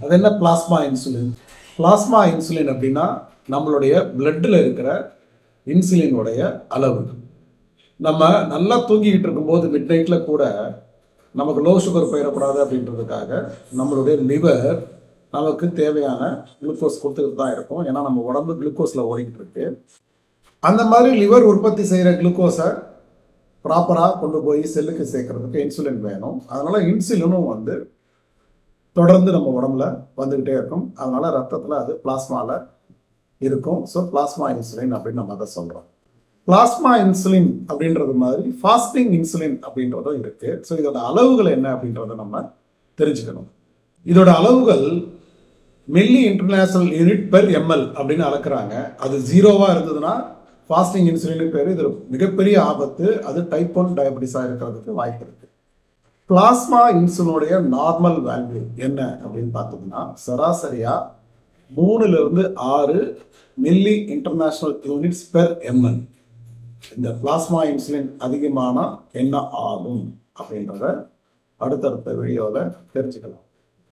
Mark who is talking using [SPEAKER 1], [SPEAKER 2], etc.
[SPEAKER 1] அது என்ன plasma insulin? Plasma insulin அப்படின்னா நம்மளுடைய பிளட்டில் இருக்கிற இன்சுலினுடைய அளவு. நம்ம நல்லா தூங்கிக்கிட்டு இருக்கும்போது மிட் நைட்டில் கூட நமக்கு லோ சுகர் போயிடக்கூடாது அப்படின்றதுக்காக நம்மளுடைய லிவர் நமக்கு தேவையான குளுக்கோஸ் கொடுத்துக்கிட்டு தான் இருக்கும். ஏன்னா நம்ம உடம்பு குளுக்கோஸில் ஓடிக்கிட்டு இருக்கு. அந்த மாதிரி லிவர் உற்பத்தி செய்கிற குளுக்கோஸை ப்ராப்பராக கொண்டு போய் செல்லுக்கு சேர்க்கறதுக்கு இன்சுலின் வேணும். அதனால இன்சுலினும் தொடர்ந்து நம்ம உடம்புல வந்துக்கிட்டே இருக்கும். அதனால ரத்தத்தில் அது பிளாஸ்மாவில் இருக்கும். ஸோ பிளாஸ்மா இன்சுலின் அப்படின்னு நம்ம அதை சொல்கிறோம். பிளாஸ்மா இன்சுலின் அப்படின்றது மாதிரி ஃபாஸ்டிங் இன்சுலின் அப்படின்றதும் இருக்கு. ஸோ இதோட அளவுகள் என்ன அப்படின்றத நம்ம தெரிஞ்சுக்கணும். இதோட அளவுகள் milli international unit per ML அப்படின்னு அளக்குறாங்க. அது 0வா இருந்ததுன்னா ஃபாஸ்டிங் இன்சுலின் பேர். இது மிகப்பெரிய ஆபத்து. அது டைப் 1 டயபிட்டிஸாக இருக்கிறதுக்கு வாய்ப்பு இருக்கு. பிளாஸ்மா இன்சுலினுடைய நார்மல் வேல்யூ என்ன அப்படின்னு பார்த்தோம்னா சராசரியா 3 to 6 milli international units per ML. இந்த பிளாஸ்மா இன்சுலின் அதிகமானா என்ன ஆகும் அப்படின்றத அடுத்தடுத்த வீடியோவில் தெரிஞ்சுக்கலாம்.